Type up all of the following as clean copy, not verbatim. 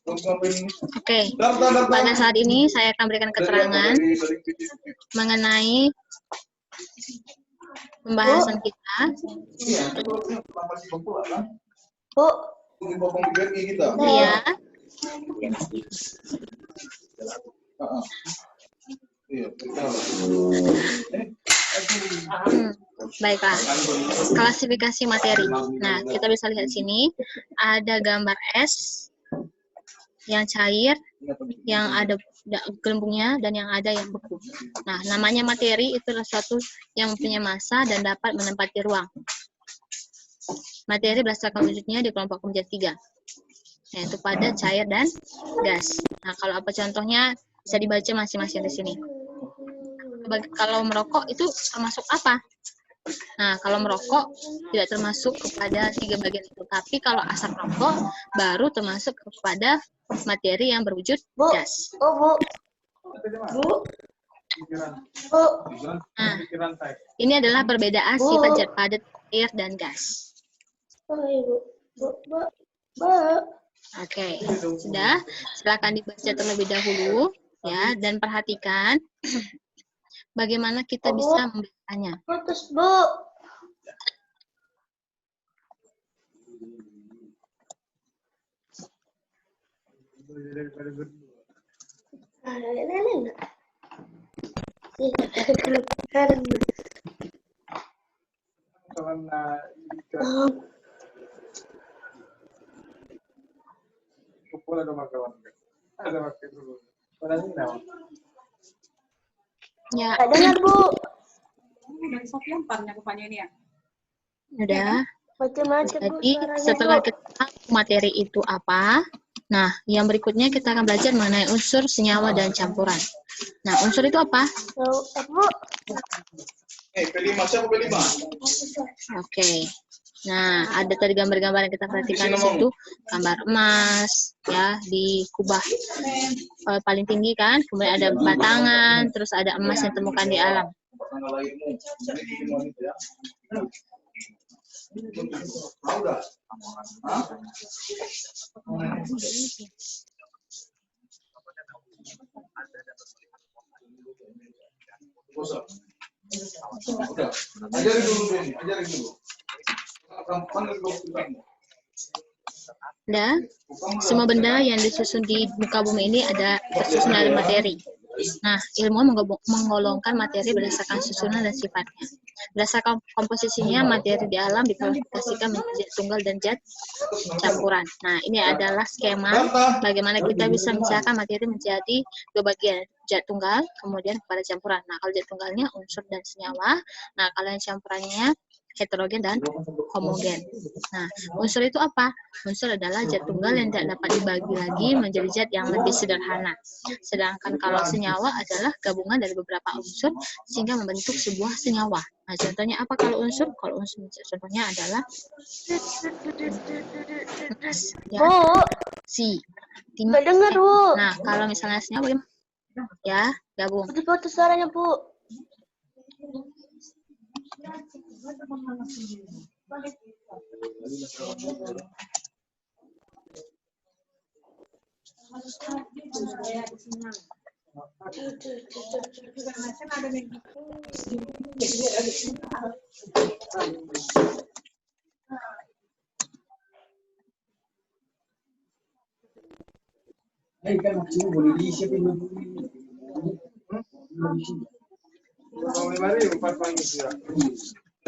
Oke, pada saat ini saya akan berikan keterangan mengenai pembahasan kita. Bu. Iya. Baiklah, klasifikasi materi. Nah, kita bisa lihat sini ada gambar es yang cair, yang ada gelembungnya, dan yang ada yang beku. Nah, namanya materi itu adalah suatu yang mempunyai massa dan dapat menempati ruang. Materi berdasarkan wujudnya dikelompokkan menjadi 3, yaitu padat, cair, dan gas. Nah, kalau apa contohnya bisa dibaca masing-masing di sini. Kalau merokok itu termasuk apa? Nah, kalau merokok tidak termasuk kepada 3 bagian itu. Tapi kalau asap rokok baru termasuk kepada materi yang berwujud gas. Bu. Nah, ini adalah perbedaan sifat zat padat, air, dan gas. Oke, sudah. Silakan dibaca terlebih dahulu ya, dan perhatikan bagaimana kita bisa membacanya. Putus, Bu. Ya. Dengar, Bu. Udah. Macam-macam, Bu. Jadi setelah kita tahu materi itu apa, nah yang berikutnya kita akan belajar mengenai unsur, senyawa, dan campuran. Nah, unsur itu apa? Bu. P5, siapa P5? Oke. Nah, ada tadi gambar-gambar yang kita perhatikan di situ, gambar emas, ya, di kubah paling tinggi kan, kemudian ada batangan, terus ada emas yang ditemukan di alam. Udah, ajarin dulu ini, ajarin dulu. Dan semua benda yang disusun di muka bumi ini ada tersusun dari materi. Nah, ilmuwan menggolongkan materi berdasarkan susunan dan sifatnya. Berdasarkan komposisinya, materi di alam diklasifikasikan menjadi zat tunggal dan zat campuran. Nah, ini adalah skema bagaimana kita bisa memisahkan materi menjadi 2 bagian, zat tunggal, kemudian kepada campuran. Nah, kalau zat tunggalnya unsur dan senyawa, nah kalau yang campurannya heterogen dan homogen. Nah, unsur itu apa? Unsur adalah zat tunggal yang tidak dapat dibagi lagi menjadi zat yang lebih sederhana. Sedangkan kalau senyawa adalah gabungan dari beberapa unsur sehingga membentuk sebuah senyawa. Nah, contohnya apa kalau unsur? Kalau unsur contohnya adalah ya, si timah. Dengar, Bu. Nah, kalau misalnya senyawa ya, gabung. Putus suaranya, Bu.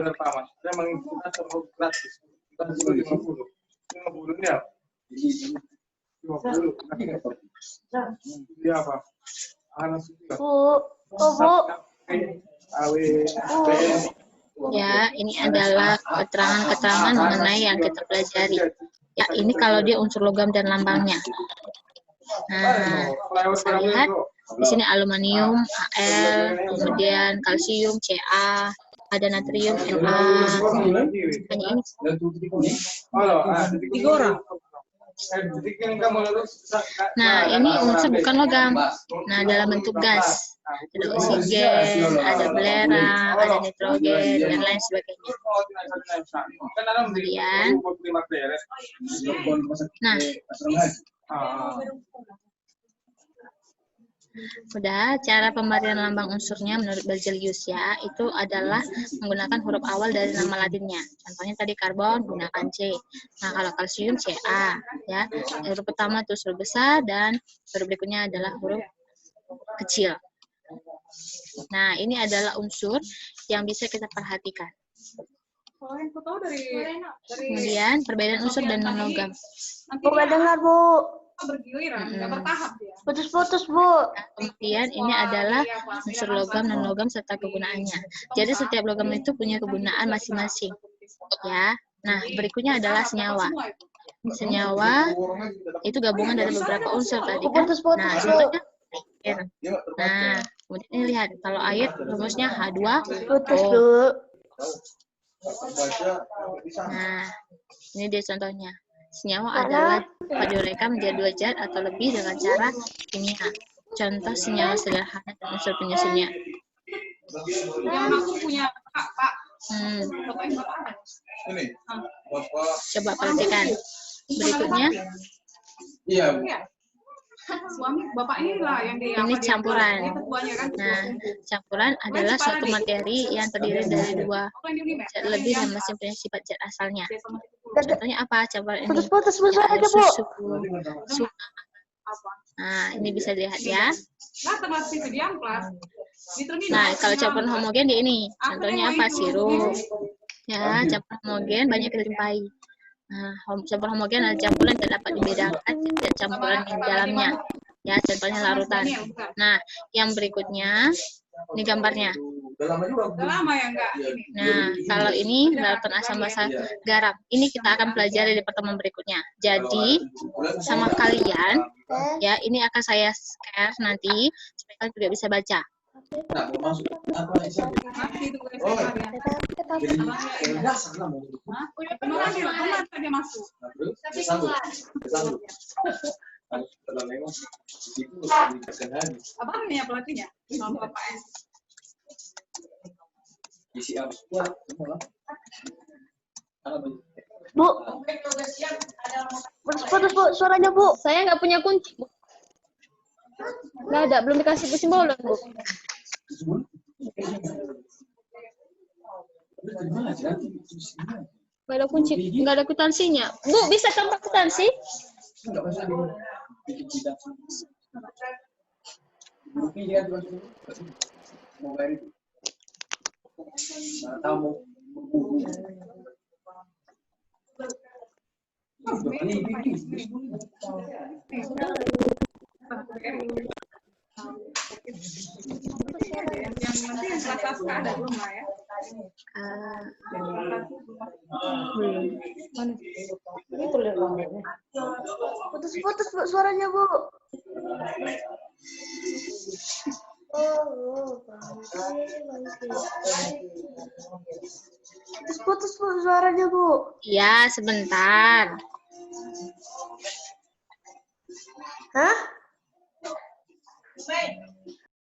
Pertama, saya mengikuti terlalu gratis. Kita dulu 50-nya. 50. Dia apa? Anak Bu. Bu. Ya, ini adalah keterangan-keterangan mengenai yang kita pelajari. Ya, ini kalau dia unsur logam dan lambangnya. Nah, bisa lihat di sini aluminium, Al, kemudian kalsium, Ca, ada natrium, Na. Hanya ini. Nah, ini unsur bukan logam. Nah, dalam bentuk gas. Ada oksigen, ada belerang, ada nitrogen, dan lain sebagainya. Kemudian, nah, Ah, Udah, cara pemberian lambang unsurnya menurut Berzelius ya, itu adalah menggunakan huruf awal dari nama latinnya. Contohnya tadi karbon gunakan C. Nah, kalau kalsium Ca ya. Huruf pertama itu huruf besar dan huruf berikutnya adalah huruf kecil. Nah, ini adalah unsur yang bisa kita perhatikan. Kemudian perbedaan unsur dan non-logam. Bu, nggak dengar, Bu. Bergiliran, nggak bertahap ya. Putus-putus, Bu. Kemudian ini adalah unsur logam, non-logam, serta kegunaannya. Jadi setiap logam itu punya kegunaan masing-masing. Ya. Nah, berikutnya adalah senyawa. Senyawa itu gabungan dari beberapa unsur tadi kan. Putus-putus, Nah, Bu. contohnya air. Nah, kemudian ini lihat kalau air rumusnya H2O. Putus, Bu. Nah, ini dia contohnya. Senyawa adalah dapat diuraikan menjadi 2 zat atau lebih dengan cara kimia. Contoh senyawa sederhana dan unsur penyusunnya. Yang aku punya Pak. Fotoin Bapak ada. ini. Bapak. Coba perhatikan. Berikutnya, Iya. Iya. Suami Bapak inilah yang dia ini campuran. Ini ketuanya kan. Nah, campuran adalah suatu materi yang terdiri dari 2 Apa yang di Unimed? zat lebih yang masing punya sifat zat asalnya. Dia sama itu. Contohnya apa campuran ini? Putus-putus, Bu. Ya, ada Suaranya, Bu. susu. Apa? Nah, ini bisa dilihat ya. Nah, termasuk itu di amplas. Di terminal. Nah, kalau campuran homogen di ini. Contohnya apa? Sirup. Ya, campuran homogen banyak kita jumpai. Nah, campuran homogen adalah campuran yang dapat dibedakan dari campuran yang di dalamnya. Ya, contohnya larutan. Nah, yang berikutnya, ini gambarnya. Udah lama ya enggak ini. Nah, kalau ini larutan asam basa garam. Ini kita akan pelajari di pertemuan berikutnya. Jadi, sama kalian, ya, ini akan saya share nanti, supaya kalian juga bisa baca. Masih itu guys. Kemarin dia masuk. Apa namanya pelatihnya? Sama Bapak S. Bu. Putus-putus, Bu. Suaranya, Bu. Saya nggak punya kunci, Bu. Nggak ada, belum dikasih kunci bolos, Bu. Nggak ada kunci, nggak ada kwitansinya. Bu, bisa tambah kwitansi? Yang penting kelas ada belum lah ya. Putus-putus, Bu. Suaranya, Bu. Putus-putus, Bu. Suaranya, Bu. Ya, sebentar. Hah?